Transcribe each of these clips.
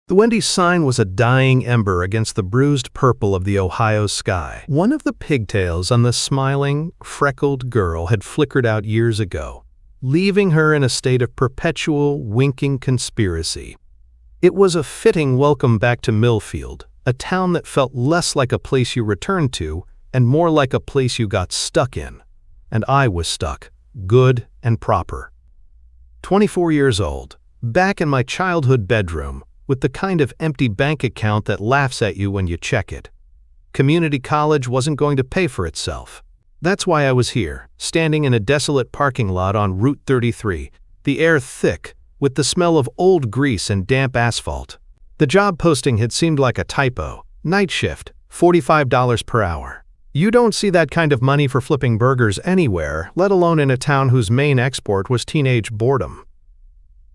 The Wendy's sign was a dying ember against the bruised purple of the Ohio sky. One of the pigtails on the smiling, freckled girl had flickered out years ago, leaving her in a state of perpetual, winking conspiracy. It was a fitting welcome back to Millfield, a town that felt less like a place you returned to and more like a place you got stuck in. And I was stuck, good and proper. 24 years old, back in my childhood bedroom, with the kind of empty bank account that laughs at you when you check it. Community college wasn't going to pay for itself. That's why I was here, standing in a desolate parking lot on Route 33, the air thick, with the smell of old grease and damp asphalt. The job posting had seemed like a typo. Night shift, $45 per hour. You don't see that kind of money for flipping burgers anywhere, let alone in a town whose main export was teenage boredom.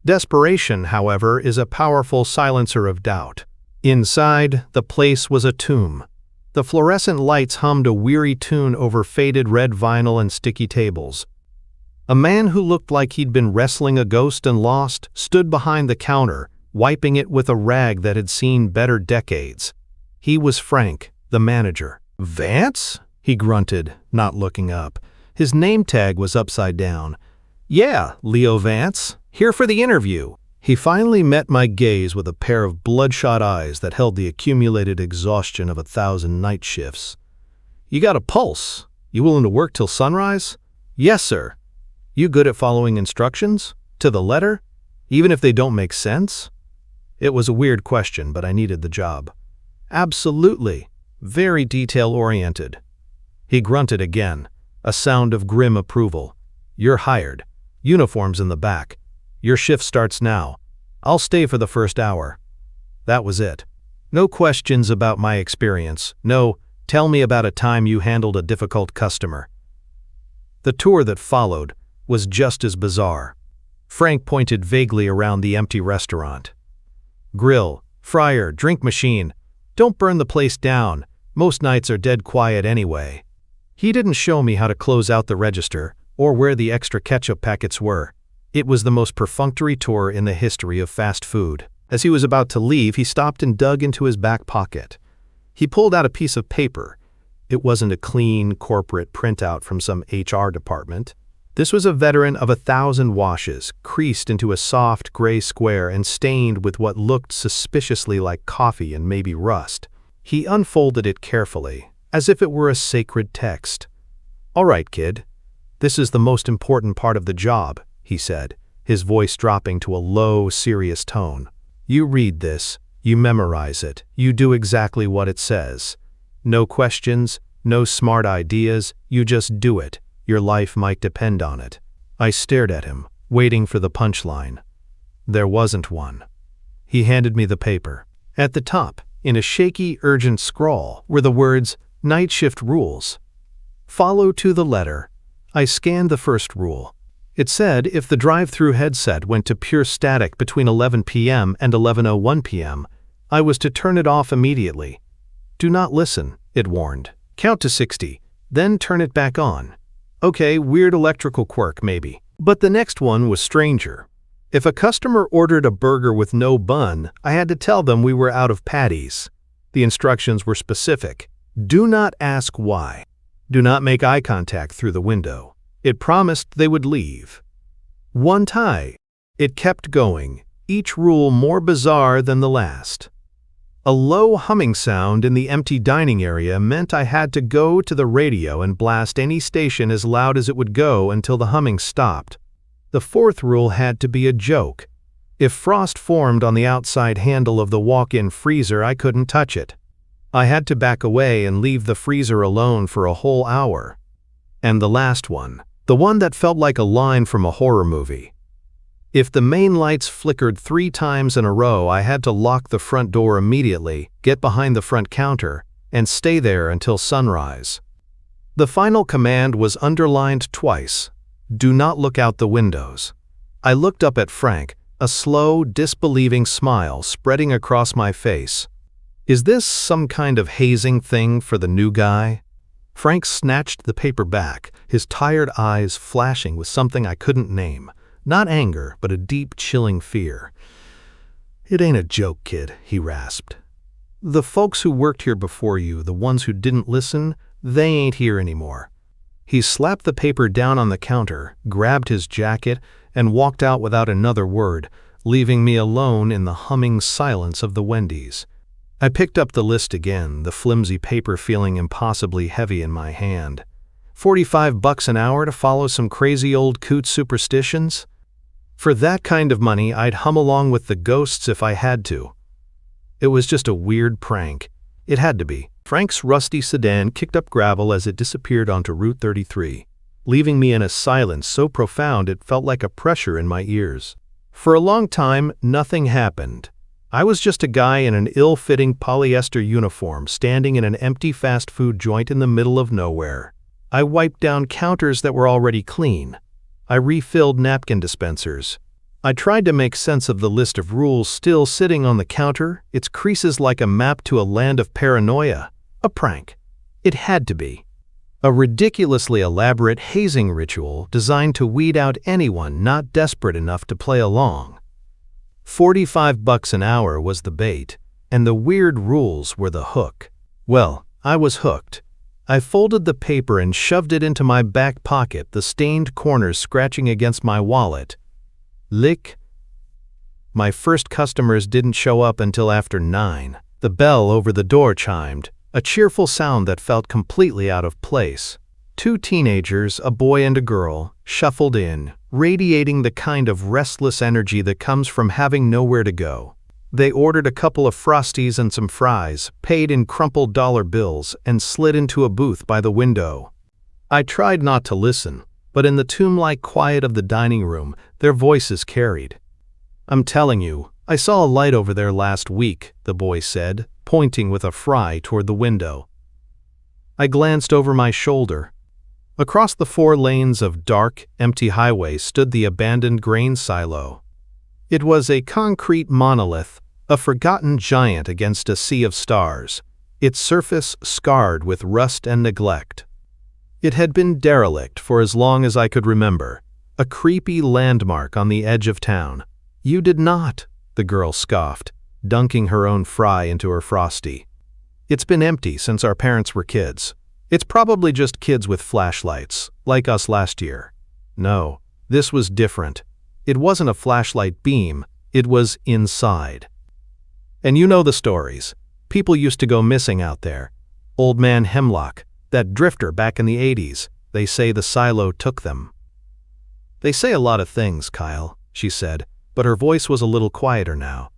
Desperation, however, is a powerful silencer of doubt. Inside, the place was a tomb. The fluorescent lights hummed a weary tune over faded red vinyl and sticky tables. A man who looked like he'd been wrestling a ghost and lost stood behind the counter, wiping it with a rag that had seen better decades. He was Frank, the manager. "Vance?" he grunted, not looking up. His name tag was upside down. "Yeah, Leo Vance. Here for the interview." He finally met my gaze with a pair of bloodshot eyes that held the accumulated exhaustion of 1,000 night shifts. "You got a pulse. You willing to work till sunrise?" "Yes, sir." "You good at following instructions? To the letter? Even if they don't make sense?" It was a weird question, but I needed the job. "Absolutely. Very detail-oriented." He grunted again, a sound of grim approval. "You're hired. Uniforms in the back. Your shift starts now. I'll stay for the first hour." That was it. No questions about my experience. No, "Tell me about a time you handled a difficult customer." The tour that followed was just as bizarre. Frank pointed vaguely around the empty restaurant. "Grill, fryer, drink machine. Don't burn the place down. Most nights are dead quiet anyway." He didn't show me how to close out the register or where the extra ketchup packets were. It was the most perfunctory tour in the history of fast food. As he was about to leave, he stopped and dug into his back pocket. He pulled out a piece of paper. It wasn't a clean, corporate printout from some HR department. This was a veteran of 1,000 washes, creased into a soft gray square and stained with what looked suspiciously like coffee and maybe rust. He unfolded it carefully, as if it were a sacred text. "All right, kid. This is the most important part of the job," he said, his voice dropping to a low, serious tone. "You read this, you memorize it, you do exactly what it says. No questions, no smart ideas, you just do it. Your life might depend on it." I stared at him, waiting for the punchline. There wasn't one. He handed me the paper. At the top, in a shaky, urgent scrawl, were the words, "Night shift rules. Follow to the letter." I scanned the first rule. It said if the drive-through headset went to pure static between 11 p.m. and 11:01 p.m., I was to turn it off immediately. "Do not listen," it warned. "Count to 60, then turn it back on." Okay, weird electrical quirk maybe. But the next one was stranger. If a customer ordered a burger with no bun, I had to tell them we were out of patties. The instructions were specific. Do not ask why. Do not make eye contact through the window. It promised they would leave. One tie. It kept going, each rule more bizarre than the last. A low humming sound in the empty dining area meant I had to go to the radio and blast any station as loud as it would go until the humming stopped. The fourth rule had to be a joke. If frost formed on the outside handle of the walk-in freezer, I couldn't touch it. I had to back away and leave the freezer alone for a whole hour. And the last one, the one that felt like a line from a horror movie. If the main lights flickered 3 times in a row, I had to lock the front door immediately, get behind the front counter, and stay there until sunrise. The final command was underlined twice. Do not look out the windows. I looked up at Frank, a slow, disbelieving smile spreading across my face. Is this some kind of hazing thing for the new guy? Frank snatched the paper back, his tired eyes flashing with something I couldn't name. Not anger, but a deep, chilling fear. "It ain't a joke, kid," he rasped. "The folks who worked here before you, the ones who didn't listen, they ain't here anymore." He slapped the paper down on the counter, grabbed his jacket, and walked out without another word, leaving me alone in the humming silence of the Wendy's. I picked up the list again, the flimsy paper feeling impossibly heavy in my hand. $45 an hour to follow some crazy old coot superstitions? For that kind of money, I'd hum along with the ghosts if I had to. It was just a weird prank. It had to be. Frank's rusty sedan kicked up gravel as it disappeared onto Route 33, leaving me in a silence so profound it felt like a pressure in my ears. For a long time, nothing happened. I was just a guy in an ill-fitting polyester uniform standing in an empty fast food joint in the middle of nowhere. I wiped down counters that were already clean. I refilled napkin dispensers. I tried to make sense of the list of rules still sitting on the counter, its creases like a map to a land of paranoia. A prank. It had to be. A ridiculously elaborate hazing ritual designed to weed out anyone not desperate enough to play along. $45 an hour was the bait, and the weird rules were the hook. Well, I was hooked. I folded the paper and shoved it into my back pocket, the stained corners scratching against my wallet. Lick. My first customers didn't show up until after 9. The bell over the door chimed, a cheerful sound that felt completely out of place. 2 teenagers, a boy and a girl, shuffled in, radiating the kind of restless energy that comes from having nowhere to go. They ordered a couple of Frosties and some fries, paid in crumpled dollar bills, and slid into a booth by the window. I tried not to listen, but in the tomb-like quiet of the dining room, their voices carried. "I'm telling you, I saw a light over there last week," the boy said, pointing with a fry toward the window. I glanced over my shoulder. Across the 4 lanes of dark, empty highway stood the abandoned grain silo. It was a concrete monolith, a forgotten giant against a sea of stars, its surface scarred with rust and neglect. It had been derelict for as long as I could remember, a creepy landmark on the edge of town. "You did not," the girl scoffed, dunking her own fry into her Frosty. "It's been empty since our parents were kids. It's probably just kids with flashlights, like us last year." No, this was different. It wasn't a flashlight beam, it was inside. And you know the stories. People used to go missing out there. Old Man Hemlock, that drifter back in the 80s, they say the silo took them. "They say a lot of things, Kyle," she said, but her voice was a little quieter now.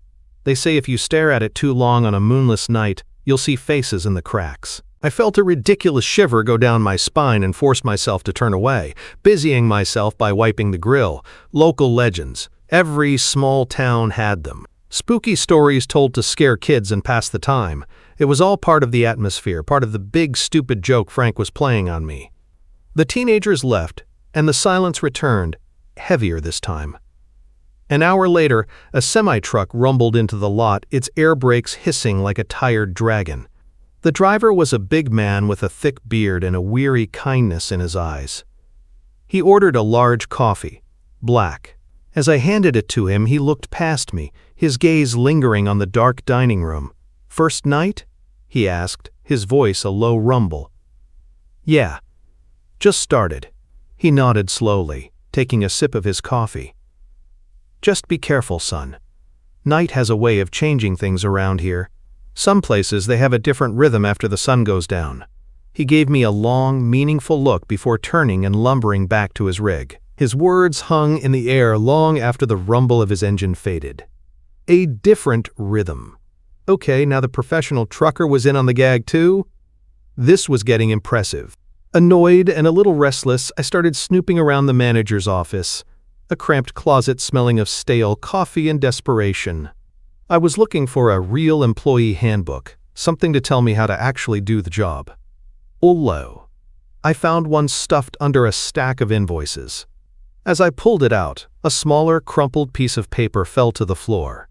"They say if you stare at it too long on a moonless night, you'll see faces in the cracks." I felt a ridiculous shiver go down my spine and forced myself to turn away, busying myself by wiping the grill. Local legends. Every small town had them. Spooky stories told to scare kids and pass the time. It was all part of the atmosphere, part of the big stupid joke Frank was playing on me. The teenagers left, and the silence returned, heavier this time. An hour later, a semi-truck rumbled into the lot, its air brakes hissing like a tired dragon. The driver was a big man with a thick beard and a weary kindness in his eyes. He ordered a large coffee, black. As I handed it to him, he looked past me, his gaze lingering on the dark dining room. "First night?" he asked, his voice a low rumble. "Yeah. Just started." He nodded slowly, taking a sip of his coffee. "Just be careful, son. Night has a way of changing things around here. Some places they have a different rhythm after the sun goes down." He gave me a long, meaningful look before turning and lumbering back to his rig. His words hung in the air long after the rumble of his engine faded. A different rhythm. Okay, now the professional trucker was in on the gag too? This was getting impressive. Annoyed and a little restless, I started snooping around the manager's office, a cramped closet smelling of stale coffee and desperation. I was looking for a real employee handbook, something to tell me how to actually do the job. Although, I found one stuffed under a stack of invoices. As I pulled it out, a smaller, crumpled piece of paper fell to the floor.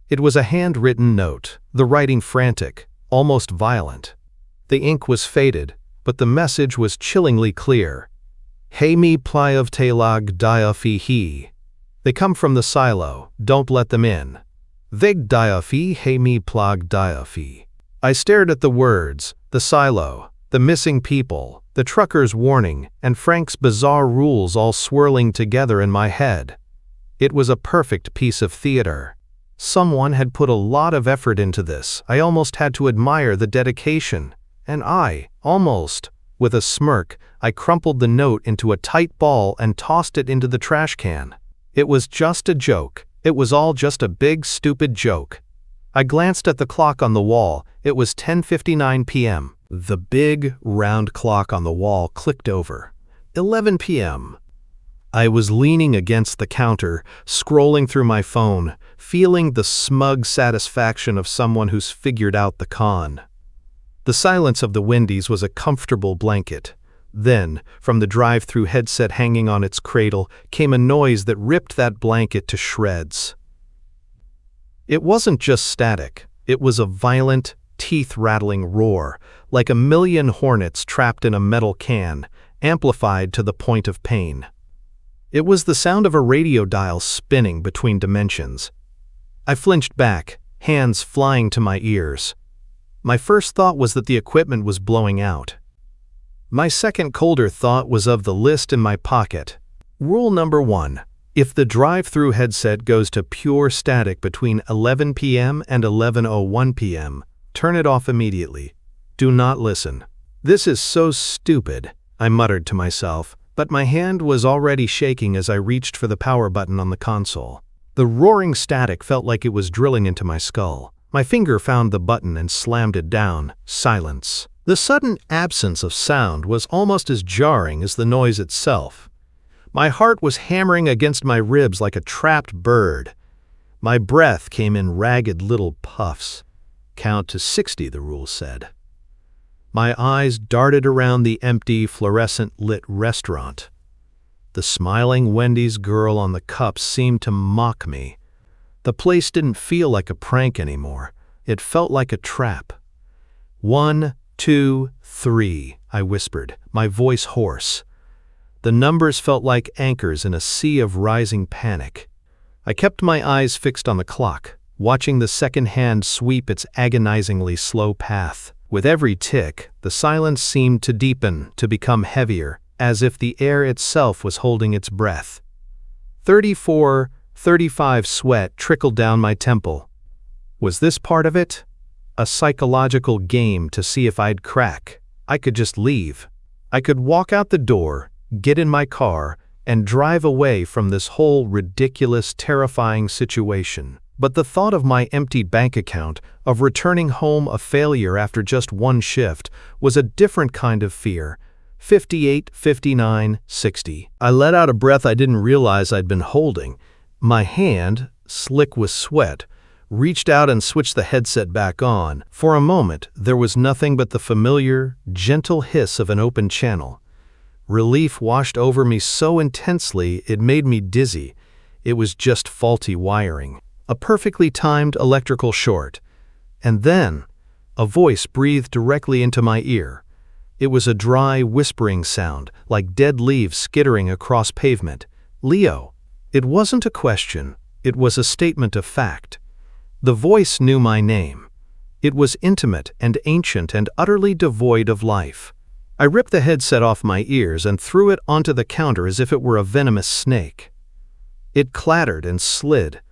It was a handwritten note, the writing frantic, almost violent. The ink was faded, but the message was chillingly clear. "Hey me plyav telag dia fi he." They come from the silo, don't let them in. Veg diaphi he me plag diaphi. I stared at the words, the silo, the missing people, the trucker's warning, and Frank's bizarre rules all swirling together in my head. It was a perfect piece of theater. Someone had put a lot of effort into this. I almost had to admire the dedication. And with a smirk, I crumpled the note into a tight ball and tossed it into the trash can. It was just a joke. It was all just a big, stupid joke. I glanced at the clock on the wall. It was 10:59 p.m. The big, round clock on the wall clicked over. 11 p.m. I was leaning against the counter, scrolling through my phone, feeling the smug satisfaction of someone who's figured out the con. The silence of the Wendy's was a comfortable blanket. Then, from the drive-thru headset hanging on its cradle, came a noise that ripped that blanket to shreds. It wasn't just static. It was a violent, teeth-rattling roar, like a million hornets trapped in a metal can, amplified to the point of pain. It was the sound of a radio dial spinning between dimensions. I flinched back, hands flying to my ears. My first thought was that the equipment was blowing out. My second colder thought was of the list in my pocket. Rule number 1. If the drive-thru headset goes to pure static between 11 p.m. and 11:01 p.m., turn it off immediately. Do not listen. This is so stupid, I muttered to myself, but my hand was already shaking as I reached for the power button on the console. The roaring static felt like it was drilling into my skull. My finger found the button and slammed it down. Silence. The sudden absence of sound was almost as jarring as the noise itself. My heart was hammering against my ribs like a trapped bird. My breath came in ragged little puffs. Count to 60, the rule said. My eyes darted around the empty, fluorescent-lit restaurant. The smiling Wendy's girl on the cups seemed to mock me. The place didn't feel like a prank anymore. It felt like a trap. 1, 2, 3, I whispered, my voice hoarse. The numbers felt like anchors in a sea of rising panic. I kept my eyes fixed on the clock, watching the second hand sweep its agonizingly slow path. With every tick, the silence seemed to deepen, to become heavier, as if the air itself was holding its breath. 34, 35 sweat trickled down my temple. Was this part of it? A psychological game to see if I'd crack. I could just leave. I could walk out the door, get in my car, and drive away from this whole ridiculous, terrifying situation. But the thought of my empty bank account, of returning home a failure after just one shift, was a different kind of fear. 58, 59, 60. I let out a breath I didn't realize I'd been holding. My hand, slick with sweat, reached out and switched the headset back on. For a moment, there was nothing but the familiar, gentle hiss of an open channel. Relief washed over me so intensely it made me dizzy. It was just faulty wiring. A perfectly timed electrical short. And then, a voice breathed directly into my ear. It was a dry, whispering sound, like dead leaves skittering across pavement. Leo. It wasn't a question. It was a statement of fact. The voice knew my name. It was intimate and ancient and utterly devoid of life. I ripped the headset off my ears and threw it onto the counter as if it were a venomous snake. It clattered and slid,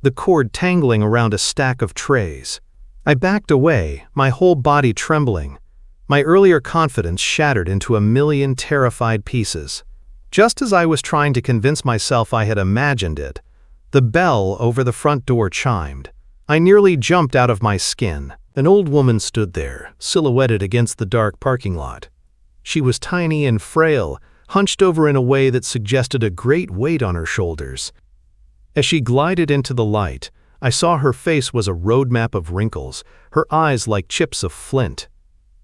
the cord tangling around a stack of trays. I backed away, my whole body trembling. My earlier confidence shattered into a million terrified pieces. Just as I was trying to convince myself I had imagined it, the bell over the front door chimed. I nearly jumped out of my skin. An old woman stood there, silhouetted against the dark parking lot. She was tiny and frail, hunched over in a way that suggested a great weight on her shoulders. As she glided into the light, I saw her face was a roadmap of wrinkles, her eyes like chips of flint.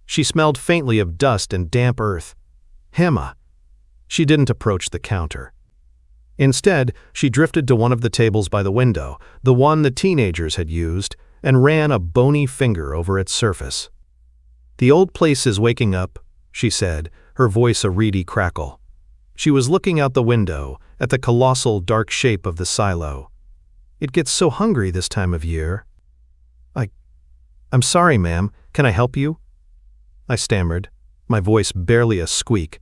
She smelled faintly of dust and damp earth. Hema. She didn't approach the counter. Instead, she drifted to one of the tables by the window, the one the teenagers had used, and ran a bony finger over its surface. "The old place is waking up," she said, her voice a reedy crackle. She was looking out the window, at the colossal dark shape of the silo. It gets so hungry this time of year." I'm sorry, ma'am. Can I help you?" I stammered, my voice barely a squeak.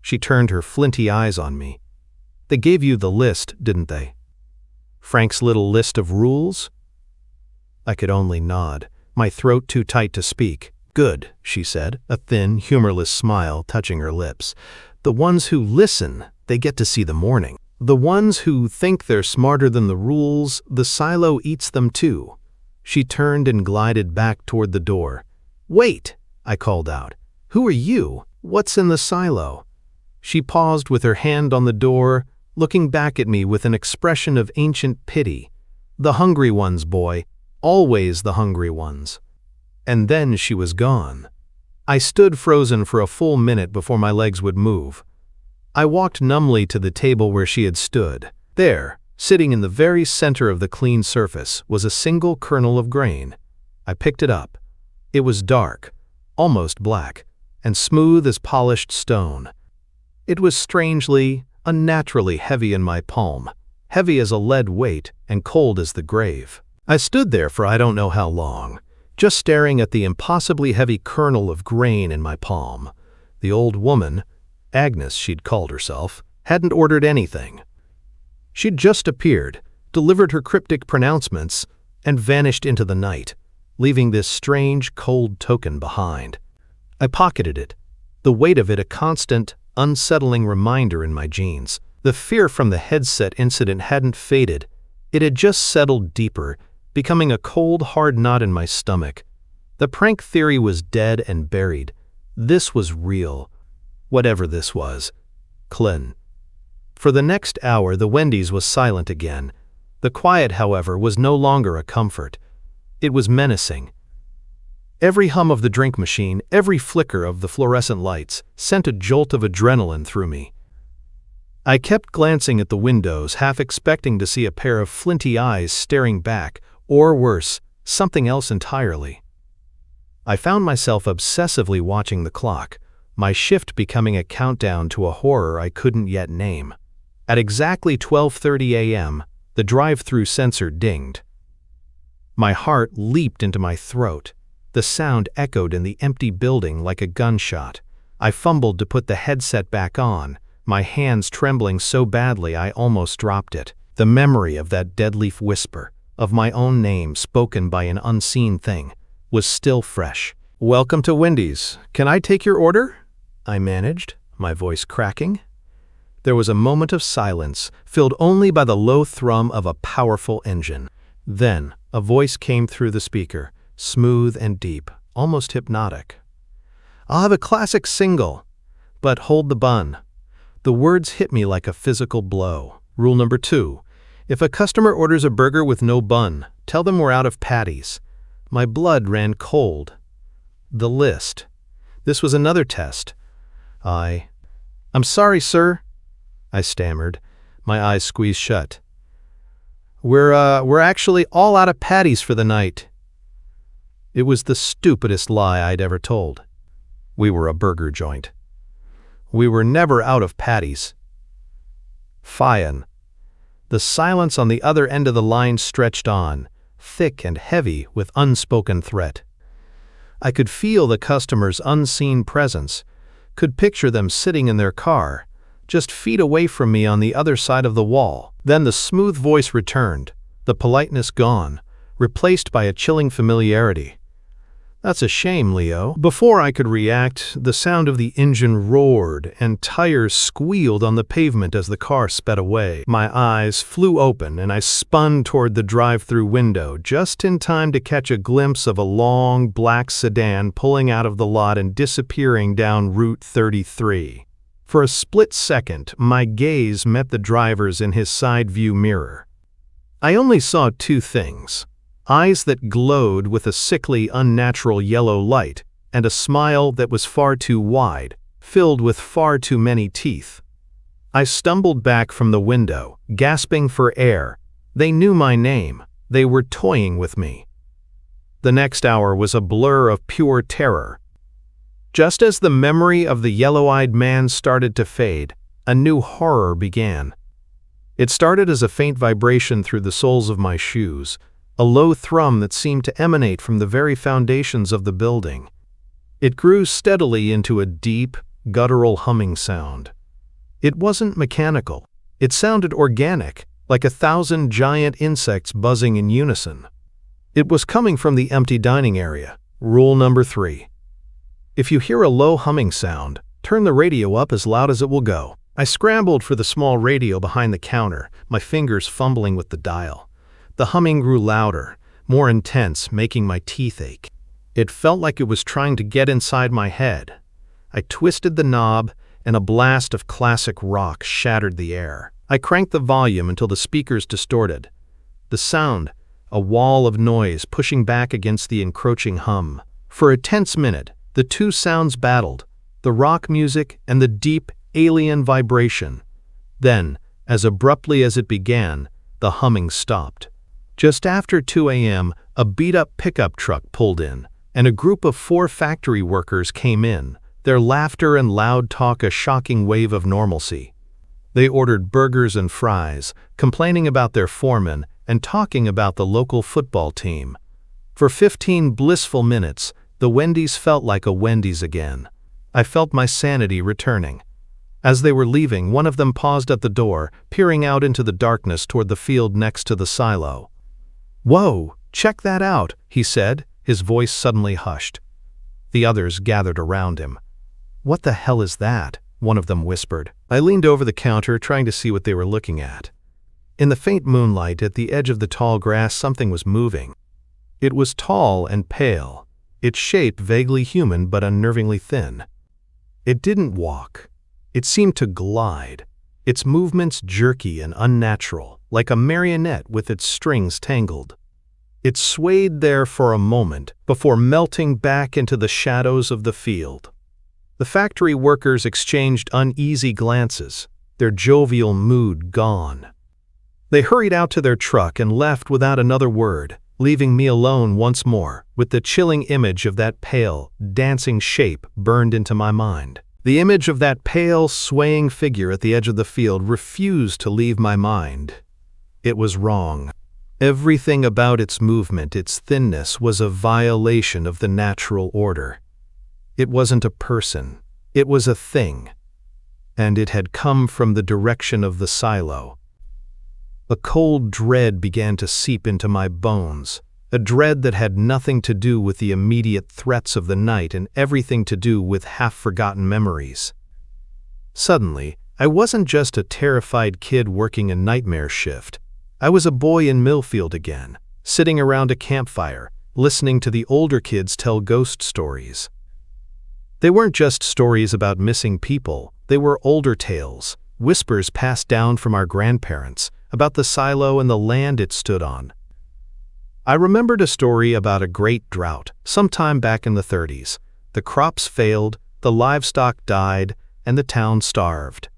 She turned her flinty eyes on me. "They gave you the list, didn't they? Frank's little list of rules?" I could only nod, my throat too tight to speak. "Good," she said, a thin, humorless smile touching her lips. "The ones who listen, they get to see the morning. The ones who think they're smarter than the rules, the silo eats them too." She turned and glided back toward the door. "Wait," I called out. "Who are you? What's in the silo?" She paused with her hand on the door, looking back at me with an expression of ancient pity. "The hungry ones, boy. Always the hungry ones." And then she was gone. I stood frozen for a full minute before my legs would move. I walked numbly to the table where she had stood. There, sitting in the very center of the clean surface, was a single kernel of grain. I picked it up. It was dark, almost black, and smooth as polished stone. It was strangely, unnaturally heavy in my palm, heavy as a lead weight and cold as the grave. I stood there for I don't know how long, just staring at the impossibly heavy kernel of grain in my palm. The old woman, Agnes she'd called herself, hadn't ordered anything. She'd just appeared, delivered her cryptic pronouncements, and vanished into the night, leaving this strange, cold token behind. I pocketed it, the weight of it a constant, unsettling reminder in my jeans. The fear from the headset incident hadn't faded. It had just settled deeper, becoming a cold, hard knot in my stomach. The prank theory was dead and buried. This was real. Whatever this was. Clyn. For the next hour, the Wendy's was silent again. The quiet, however, was no longer a comfort. It was menacing. Every hum of the drink machine, every flicker of the fluorescent lights, sent a jolt of adrenaline through me. I kept glancing at the windows, half expecting to see a pair of flinty eyes staring back, or worse, something else entirely. I found myself obsessively watching the clock, my shift becoming a countdown to a horror I couldn't yet name. At exactly 12:30 a.m., the drive-through sensor dinged. My heart leaped into my throat. The sound echoed in the empty building like a gunshot. I fumbled to put the headset back on, my hands trembling so badly I almost dropped it. The memory of that deadly whisper, of my own name spoken by an unseen thing, was still fresh. "Welcome to Wendy's. Can I take your order?" I managed, my voice cracking. There was a moment of silence, filled only by the low thrum of a powerful engine. Then, a voice came through the speaker, smooth and deep, almost hypnotic. "I'll have a classic single, but hold the bun." The words hit me like a physical blow. Rule number 2. If a customer orders a burger with no bun, tell them we're out of patties. My blood ran cold. The list. This was another test. "I'm sorry, sir," I stammered, my eyes squeezed shut. We're actually all out of patties for the night." It was the stupidest lie I'd ever told. We were a burger joint. We were never out of patties. Fine. The silence on the other end of the line stretched on, thick and heavy with unspoken threat. I could feel the customer's unseen presence, could picture them sitting in their car, just feet away from me on the other side of the wall. Then the smooth voice returned, the politeness gone, replaced by a chilling familiarity. "That's a shame, Leo." Before I could react, the sound of the engine roared and tires squealed on the pavement as the car sped away. My eyes flew open and I spun toward the drive-through window, just in time to catch a glimpse of a long, black sedan pulling out of the lot and disappearing down Route 33. For a split second, my gaze met the driver's in his side view mirror. I only saw two things. Eyes that glowed with a sickly, unnatural yellow light, and a smile that was far too wide, filled with far too many teeth. I stumbled back from the window, gasping for air. They knew my name. They were toying with me. The next hour was a blur of pure terror. Just as the memory of the yellow-eyed man started to fade, a new horror began. It started as a faint vibration through the soles of my shoes, a low thrum that seemed to emanate from the very foundations of the building. It grew steadily into a deep, guttural humming sound. It wasn't mechanical. It sounded organic, like 1,000 giant insects buzzing in unison. It was coming from the empty dining area. Rule number 3. If you hear a low humming sound, turn the radio up as loud as it will go. I scrambled for the small radio behind the counter, my fingers fumbling with the dial. The humming grew louder, more intense, making my teeth ache. It felt like it was trying to get inside my head. I twisted the knob, and a blast of classic rock shattered the air. I cranked the volume until the speakers distorted. The sound, a wall of noise pushing back against the encroaching hum. For a tense minute, the two sounds battled, the rock music and the deep, alien vibration. Then, as abruptly as it began, the humming stopped. Just after 2 a.m., a beat-up pickup truck pulled in, and a group of 4 factory workers came in, their laughter and loud talk a shocking wave of normalcy. They ordered burgers and fries, complaining about their foreman and talking about the local football team. For 15 blissful minutes, the Wendy's felt like a Wendy's again. I felt my sanity returning. As they were leaving, one of them paused at the door, peering out into the darkness toward the field next to the silo. "Whoa, check that out," he said, his voice suddenly hushed. The others gathered around him. "What the hell is that?" one of them whispered. I leaned over the counter, trying to see what they were looking at. In the faint moonlight, at the edge of the tall grass, something was moving. It was tall and pale, its shape vaguely human but unnervingly thin. It didn't walk. It seemed to glide, its movements jerky and unnatural, like a marionette with its strings tangled. It swayed there for a moment before melting back into the shadows of the field. The factory workers exchanged uneasy glances, their jovial mood gone. They hurried out to their truck and left without another word, leaving me alone once more, with the chilling image of that pale, dancing shape burned into my mind. The image of that pale, swaying figure at the edge of the field refused to leave my mind. It was wrong. Everything about its movement, its thinness, was a violation of the natural order. It wasn't a person. It was a thing. And it had come from the direction of the silo. A cold dread began to seep into my bones, a dread that had nothing to do with the immediate threats of the night and everything to do with half-forgotten memories. Suddenly, I wasn't just a terrified kid working a nightmare shift. I was a boy in Millfield again, sitting around a campfire, listening to the older kids tell ghost stories. They weren't just stories about missing people, they were older tales, whispers passed down from our grandparents, about the silo and the land it stood on. I remembered a story about a great drought, sometime back in the 30s. The crops failed, the livestock died, and the town starved.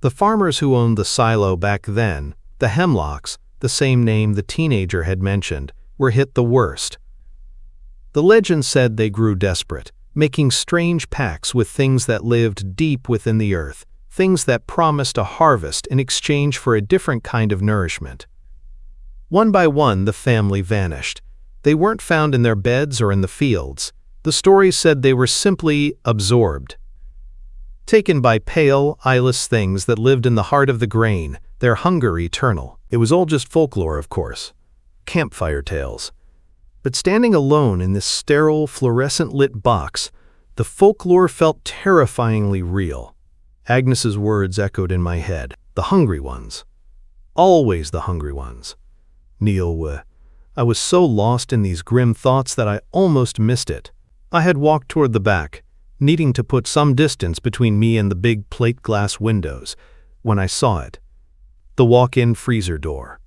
The farmers who owned the silo back then, the Hemlocks, the same name the teenager had mentioned, were hit the worst. The legend said they grew desperate, making strange pacts with things that lived deep within the earth, things that promised a harvest in exchange for a different kind of nourishment. One by one, the family vanished. They weren't found in their beds or in the fields. The story said they were simply absorbed, taken by pale, eyeless things that lived in the heart of the grain, their hunger eternal. It was all just folklore, of course. Campfire tales. But standing alone in this sterile, fluorescent-lit box, the folklore felt terrifyingly real. Agnes's words echoed in my head. The hungry ones. Always the hungry ones. Neil, I was so lost in these grim thoughts that I almost missed it. I had walked toward the back, needing to put some distance between me and the big plate glass windows, when I saw it. The walk-in freezer door.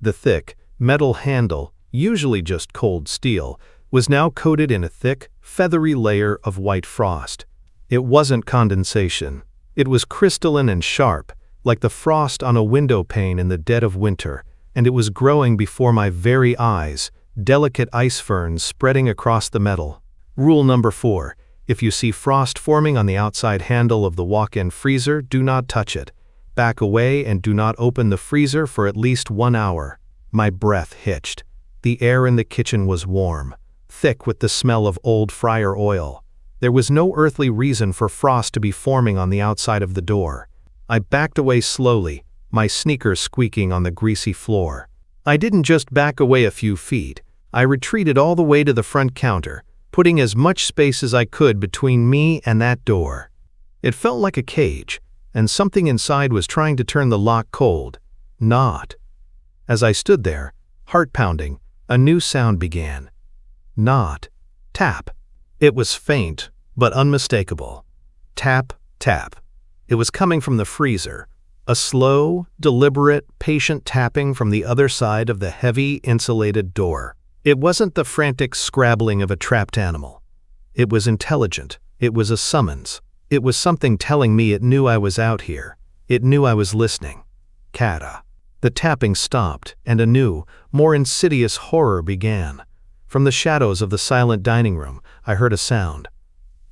The thick, metal handle, usually just cold steel, was now coated in a thick, feathery layer of white frost. It wasn't condensation. It was crystalline and sharp, like the frost on a window pane in the dead of winter, and it was growing before my very eyes, delicate ice ferns spreading across the metal. Rule number 4. If you see frost forming on the outside handle of the walk-in freezer, do not touch it. back away and do not open the freezer for at least 1 hour. My breath hitched. The air in the kitchen was warm, thick with the smell of old fryer oil. There was no earthly reason for frost to be forming on the outside of the door. I backed away slowly, my sneakers squeaking on the greasy floor. I didn't just back away a few feet. I retreated all the way to the front counter, putting as much space as I could between me and that door. It felt like a cage, and something inside was trying to turn the lock cold. Not. As I stood there, heart pounding, a new sound began. Not. Tap. It was faint, but unmistakable. Tap, tap. It was coming from the freezer. A slow, deliberate, patient tapping from the other side of the heavy, insulated door. It wasn't the frantic scrabbling of a trapped animal. It was intelligent. It was a summons. It was something telling me it knew I was out here. It knew I was listening. Kata. The tapping stopped, and a new, more insidious horror began. From the shadows of the silent dining room, I heard a sound.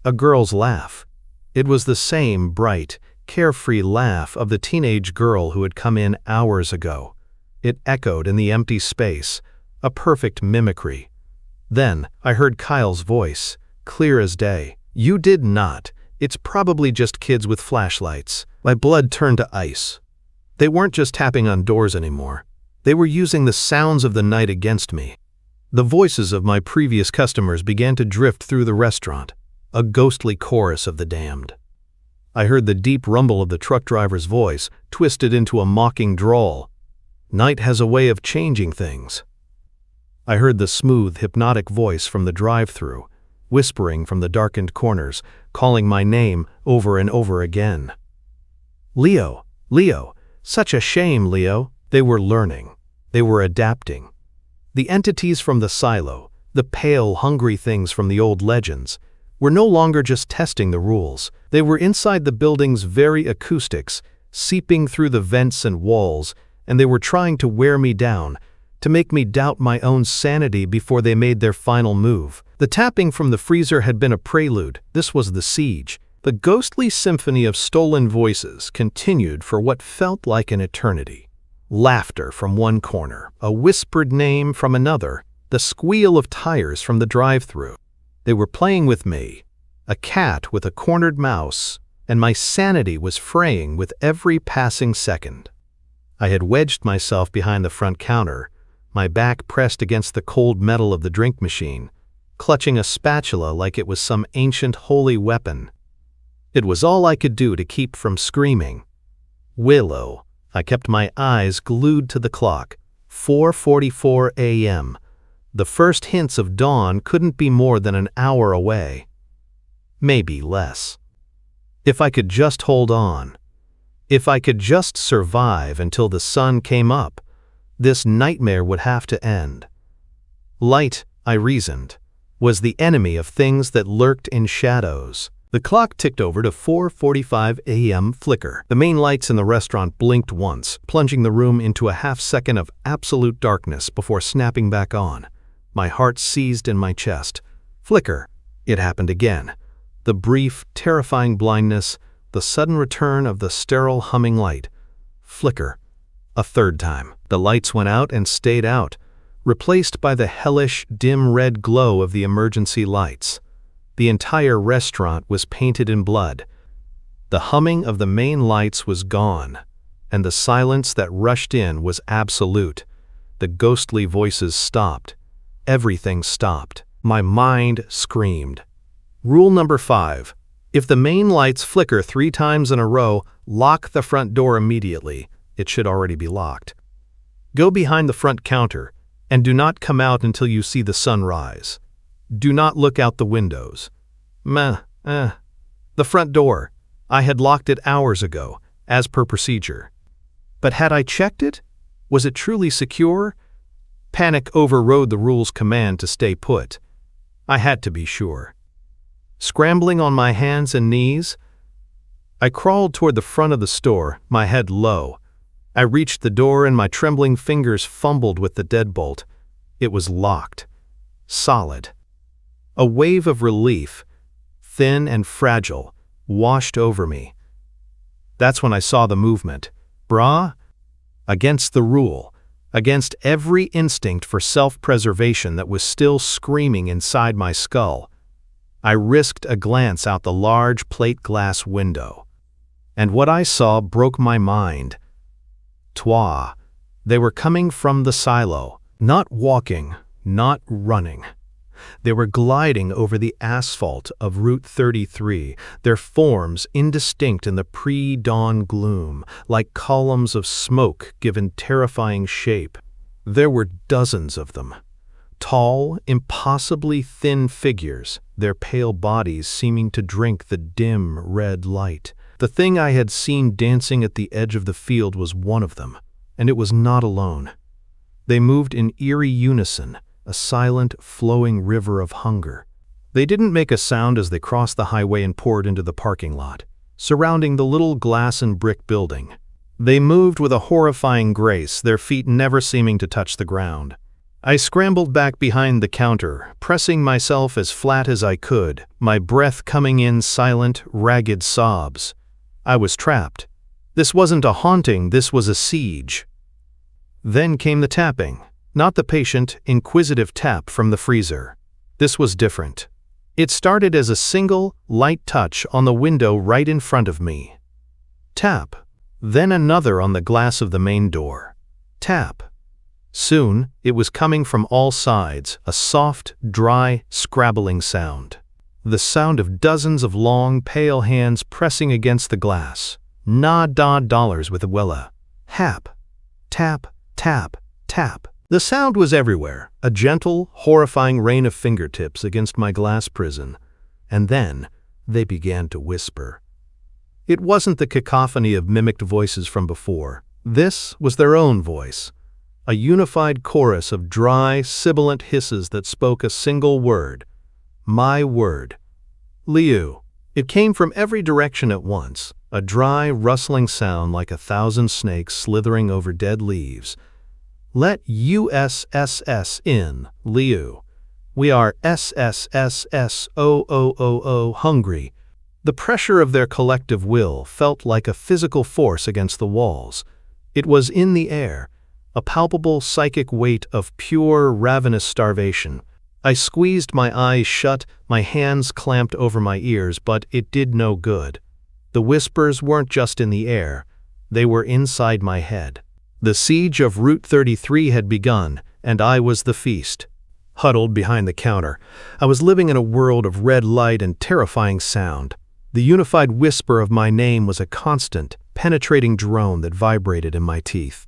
A girl's laugh. It was the same bright, carefree laugh of the teenage girl who had come in hours ago. It echoed in the empty space, a perfect mimicry. Then I heard Kyle's voice, clear as day. "You did not. It's probably just kids with flashlights." My blood turned to ice. They weren't just tapping on doors anymore. They were using the sounds of the night against me. The voices of my previous customers began to drift through the restaurant, a ghostly chorus of the damned. I heard the deep rumble of the truck driver's voice, twisted into a mocking drawl. Night has a way of changing things. I heard the smooth, hypnotic voice from the drive-thru, whispering from the darkened corners, calling my name over and over again. "Leo, Leo, such a shame, Leo." They were learning. They were adapting. The entities from the silo, the pale, hungry things from the old legends, were no longer just testing the rules. They were inside the building's very acoustics, seeping through the vents and walls, and they were trying to wear me down, to make me doubt my own sanity before they made their final move. The tapping from the freezer had been a prelude. This was the siege. The ghostly symphony of stolen voices continued for what felt like an eternity. Laughter from one corner, a whispered name from another, the squeal of tires from the drive-thru. They were playing with me, a cat with a cornered mouse, and my sanity was fraying with every passing second. I had wedged myself behind the front counter, my back pressed against the cold metal of the drink machine, clutching a spatula like it was some ancient holy weapon. It was all I could do to keep from screaming. Willow. I kept my eyes glued to the clock. 4:44 a.m. The first hints of dawn couldn't be more than an hour away. Maybe less. If I could just hold on. If I could just survive until the sun came up, this nightmare would have to end. Light, I reasoned, was the enemy of things that lurked in shadows. The clock ticked over to 4:45 a.m. flicker. The main lights in the restaurant blinked once, plunging the room into a half-second of absolute darkness before snapping back on. My heart seized in my chest. Flicker. It happened again. The brief, terrifying blindness, the sudden return of the sterile humming light. Flicker. A third time. The lights went out and stayed out, replaced by the hellish, dim red glow of the emergency lights. The entire restaurant was painted in blood. The humming of the main lights was gone, and the silence that rushed in was absolute. The ghostly voices stopped. Everything stopped. My mind screamed. Rule number 5. If the main lights flicker 3 times in a row, lock the front door immediately. It should already be locked. Go behind the front counter, and do not come out until you see the sun rise. Do not look out the windows. The front door. I had locked it hours ago, as per procedure. But had I checked it? Was it truly secure? Panic overrode the rule's command to stay put. I had to be sure. Scrambling on my hands and knees, I crawled toward the front of the store, my head low. I reached the door and my trembling fingers fumbled with the deadbolt. It was locked. Solid. A wave of relief, thin and fragile, washed over me. That's when I saw the movement. Brah? Against the rule, against every instinct for self-preservation that was still screaming inside my skull, I risked a glance out the large plate glass window. And what I saw broke my mind. Twa. They were coming from the silo, not walking, not running. They were gliding over the asphalt of Route 33, their forms indistinct in the pre-dawn gloom, like columns of smoke given terrifying shape. There were dozens of them. Tall, impossibly thin figures, their pale bodies seeming to drink the dim red light. The thing I had seen dancing at the edge of the field was one of them, and it was not alone. They moved in eerie unison, a silent, flowing river of hunger. They didn't make a sound as they crossed the highway and poured into the parking lot, surrounding the little glass and brick building. They moved with a horrifying grace, their feet never seeming to touch the ground. I scrambled back behind the counter, pressing myself as flat as I could, my breath coming in silent, ragged sobs. I was trapped. This wasn't a haunting, this was a siege. Then came the tapping. Not the patient, inquisitive tap from the freezer. This was different. It started as a single, light touch on the window right in front of me. Tap. Then another on the glass of the main door. Tap. Soon, it was coming from all sides, a soft, dry, scrabbling sound. The sound of dozens of long, pale hands pressing against the glass. $dollars with a wella. Hap. Tap, tap, tap. The sound was everywhere, a gentle, horrifying rain of fingertips against my glass prison. And then, they began to whisper. It wasn't the cacophony of mimicked voices from before. This was their own voice. A unified chorus of dry, sibilant hisses that spoke a single word. My word. Liu. It came from every direction at once, a dry, rustling sound like 1,000 snakes slithering over dead leaves. Let USSS in, Liu. We are SSSSOOOO hungry. The pressure of their collective will felt like a physical force against the walls. It was in the air, a palpable psychic weight of pure, ravenous starvation. I squeezed my eyes shut, my hands clamped over my ears, but it did no good. The whispers weren't just in the air, they were inside my head. The siege of Route 33 had begun, and I was the feast. Huddled behind the counter, I was living in a world of red light and terrifying sound. The unified whisper of my name was a constant, penetrating drone that vibrated in my teeth.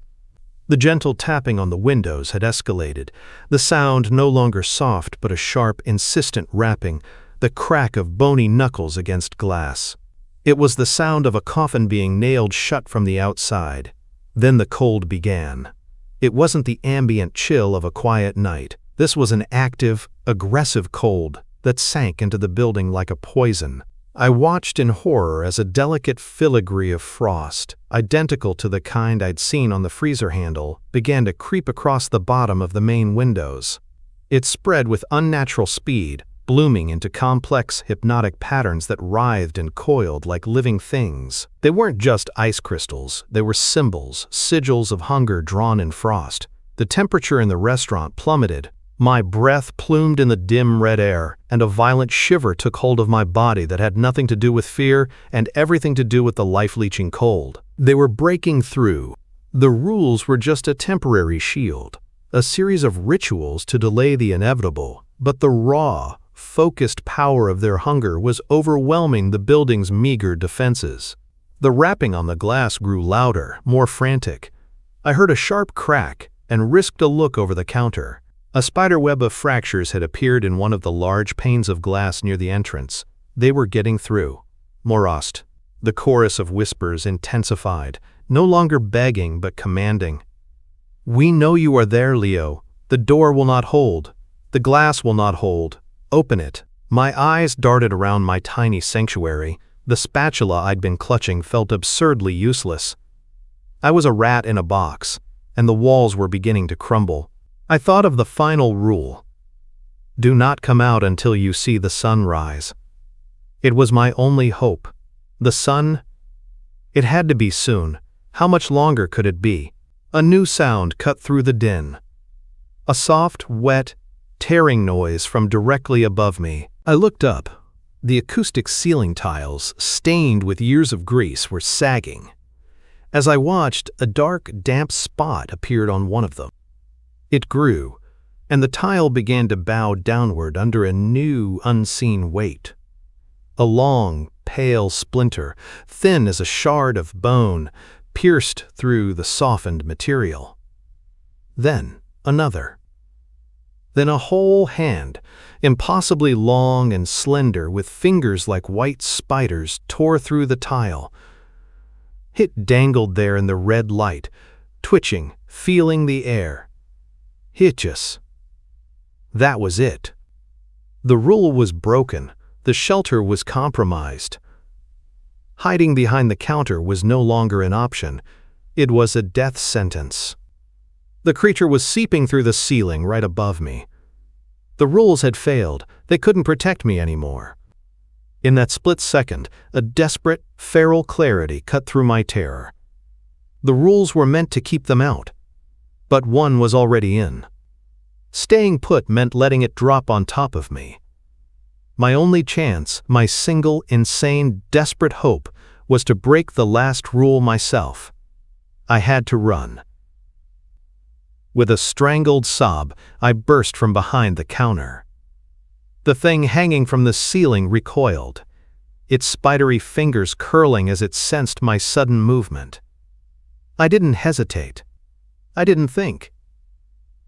The gentle tapping on the windows had escalated, the sound no longer soft but a sharp, insistent rapping, the crack of bony knuckles against glass. It was the sound of a coffin being nailed shut from the outside. Then the cold began. It wasn't the ambient chill of a quiet night. This was an active, aggressive cold that sank into the building like a poison. I watched in horror as a delicate filigree of frost, identical to the kind I'd seen on the freezer handle, began to creep across the bottom of the main windows. It spread with unnatural speed, blooming into complex, hypnotic patterns that writhed and coiled like living things. They weren't just ice crystals, they were symbols, sigils of hunger drawn in frost. The temperature in the restaurant plummeted. My breath plumed in the dim red air, and a violent shiver took hold of my body that had nothing to do with fear and everything to do with the life-leeching cold. They were breaking through. The rules were just a temporary shield, a series of rituals to delay the inevitable, but the raw, focused power of their hunger was overwhelming the building's meager defenses. The rapping on the glass grew louder, more frantic. I heard a sharp crack and risked a look over the counter. A spiderweb of fractures had appeared in one of the large panes of glass near the entrance. They were getting through. Morost. The chorus of whispers intensified, no longer begging but commanding. We know you are there, Leo. The door will not hold. The glass will not hold. Open it. My eyes darted around my tiny sanctuary. The spatula I'd been clutching felt absurdly useless. I was a rat in a box, and the walls were beginning to crumble. I thought of the final rule. Do not come out until you see the sun rise. It was my only hope. The sun? It had to be soon. How much longer could it be? A new sound cut through the din. A soft, wet, tearing noise from directly above me. I looked up. The acoustic ceiling tiles, stained with years of grease, were sagging. As I watched, a dark, damp spot appeared on one of them. It grew, and the tile began to bow downward under a new, unseen weight. A long, pale splinter, thin as a shard of bone, pierced through the softened material. Then another. Then a whole hand, impossibly long and slender, with fingers like white spiders, tore through the tile. It dangled there in the red light, twitching, feeling the air. Hitches. That was it. The rule was broken. The shelter was compromised. Hiding behind the counter was no longer an option. It was a death sentence. The creature was seeping through the ceiling right above me. The rules had failed. They couldn't protect me anymore. In that split second, a desperate, feral clarity cut through my terror. The rules were meant to keep them out, but one was already in. Staying put meant letting it drop on top of me. My only chance, my single, insane, desperate hope, was to break the last rule myself. I had to run. With a strangled sob, I burst from behind the counter. The thing hanging from the ceiling recoiled, its spidery fingers curling as it sensed my sudden movement. I didn't hesitate. I didn't think.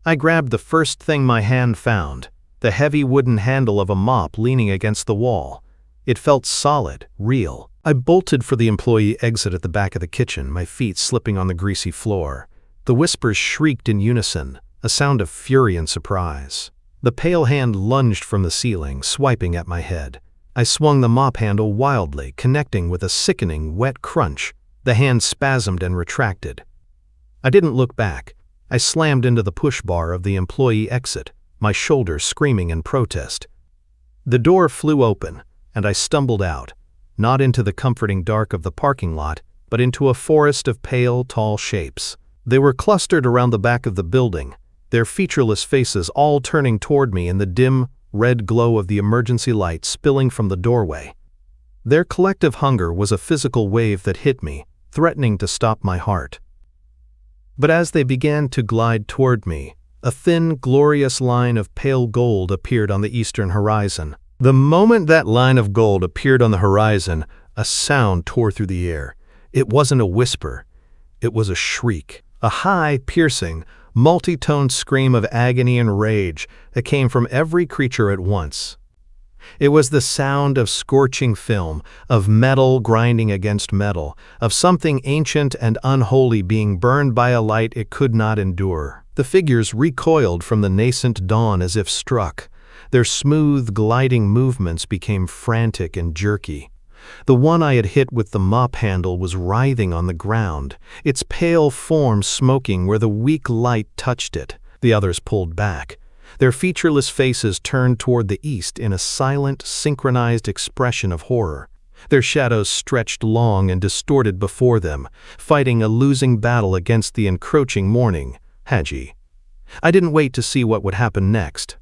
I grabbed the first thing my hand found, the heavy wooden handle of a mop leaning against the wall. It felt solid, real. I bolted for the employee exit at the back of the kitchen, my feet slipping on the greasy floor. The whispers shrieked in unison, a sound of fury and surprise. The pale hand lunged from the ceiling, swiping at my head. I swung the mop handle wildly, connecting with a sickening, wet crunch. The hand spasmed and retracted. I didn't look back. I slammed into the push bar of the employee exit, my shoulders screaming in protest. The door flew open, and I stumbled out, not into the comforting dark of the parking lot, but into a forest of pale, tall shapes. They were clustered around the back of the building, their featureless faces all turning toward me in the dim, red glow of the emergency light spilling from the doorway. Their collective hunger was a physical wave that hit me, threatening to stop my heart. But as they began to glide toward me, a thin, glorious line of pale gold appeared on the eastern horizon. The moment that line of gold appeared on the horizon, a sound tore through the air. It wasn't a whisper. It was a shriek. A high, piercing, multi-toned scream of agony and rage that came from every creature at once. It was the sound of scorching film, of metal grinding against metal, of something ancient and unholy being burned by a light it could not endure. The figures recoiled from the nascent dawn as if struck. Their smooth, gliding movements became frantic and jerky. The one I had hit with the mop handle was writhing on the ground, its pale form smoking where the weak light touched it. The others pulled back, their featureless faces turned toward the east in a silent, synchronized expression of horror. Their shadows stretched long and distorted before them, fighting a losing battle against the encroaching morning. Haji. I didn't wait to see what would happen next.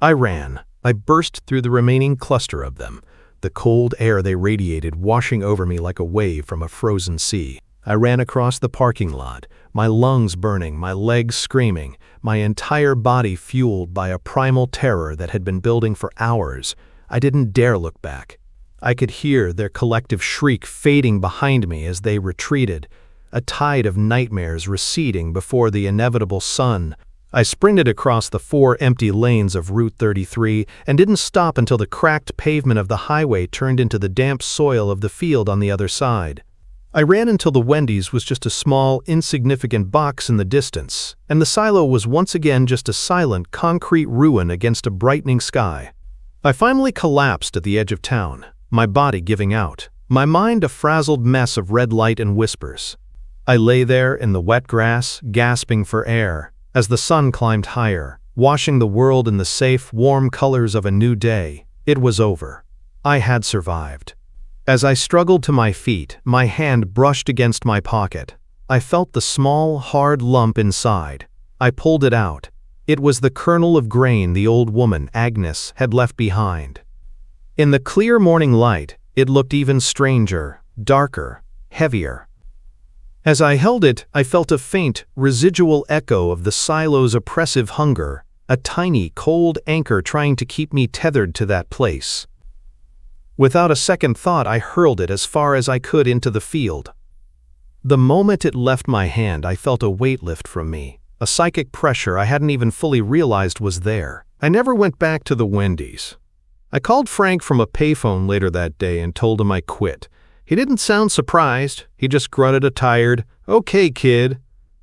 I ran. I burst through the remaining cluster of them, the cold air they radiated washing over me like a wave from a frozen sea. I ran across the parking lot, my lungs burning, my legs screaming, my entire body fueled by a primal terror that had been building for hours. I didn't dare look back. I could hear their collective shriek fading behind me as they retreated, a tide of nightmares receding before the inevitable sun. I sprinted across the 4 empty lanes of Route 33 and didn't stop until the cracked pavement of the highway turned into the damp soil of the field on the other side. I ran until the Wendy's was just a small, insignificant box in the distance, and the silo was once again just a silent, concrete ruin against a brightening sky. I finally collapsed at the edge of town, my body giving out, my mind a frazzled mess of red light and whispers. I lay there in the wet grass, gasping for air, as the sun climbed higher, washing the world in the safe, warm colors of a new day. It was over. I had survived. As I struggled to my feet, my hand brushed against my pocket. I felt the small, hard lump inside. I pulled it out. It was the kernel of grain the old woman, Agnes, had left behind. In the clear morning light, it looked even stranger, darker, heavier. As I held it, I felt a faint, residual echo of the silo's oppressive hunger, a tiny, cold anchor trying to keep me tethered to that place. Without a second thought, I hurled it as far as I could into the field. The moment it left my hand, I felt a weight lift from me, a psychic pressure I hadn't even fully realized was there. I never went back to the Wendy's. I called Frank from a payphone later that day and told him I quit. He didn't sound surprised. He just grunted a tired, "Okay, kid,"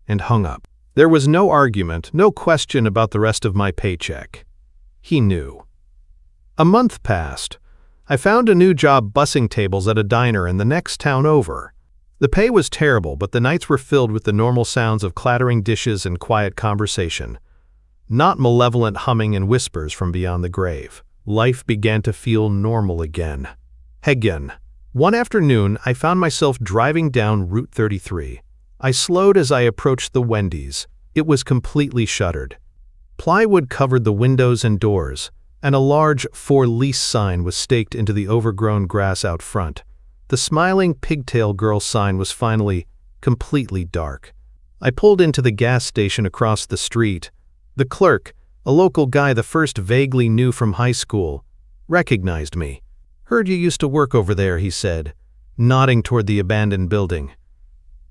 and hung up. There was no argument, no question about the rest of my paycheck. He knew. A month passed. I found a new job bussing tables at a diner in the next town over. The pay was terrible, but the nights were filled with the normal sounds of clattering dishes and quiet conversation. Not malevolent humming and whispers from beyond the grave. Life began to feel normal again. One afternoon, I found myself driving down Route 33. I slowed as I approached the Wendy's. It was completely shuttered. Plywood covered the windows and doors, and a large "For Lease" sign was staked into the overgrown grass out front. The smiling pigtail girl sign was finally completely dark. I pulled into the gas station across the street. The clerk, a local guy the first vaguely knew from high school, recognized me. "Heard you used to work over there," he said, nodding toward the abandoned building.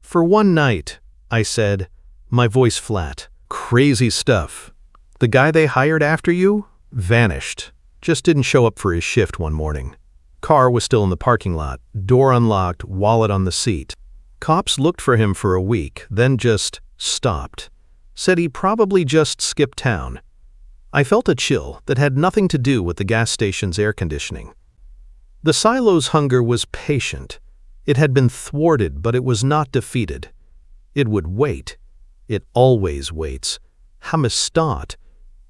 "For one night," I said, my voice flat. "Crazy stuff. The guy they hired after you vanished. Just didn't show up for his shift one morning. Car was still in the parking lot, door unlocked, wallet on the seat. Cops looked for him for a week, then just stopped. Said he probably just skipped town." I felt a chill that had nothing to do with the gas station's air conditioning. The silo's hunger was patient. It had been thwarted, but it was not defeated. It would wait. It always waits. Hamestat.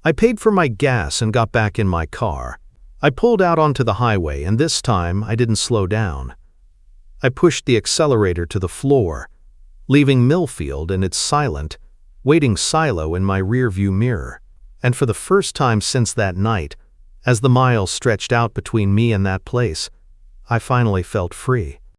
I paid for my gas and got back in my car. I pulled out onto the highway, and this time I didn't slow down. I pushed the accelerator to the floor, leaving Millfield and its silent, waiting silo in my rearview mirror. And for the first time since that night, as the miles stretched out between me and that place, I finally felt free.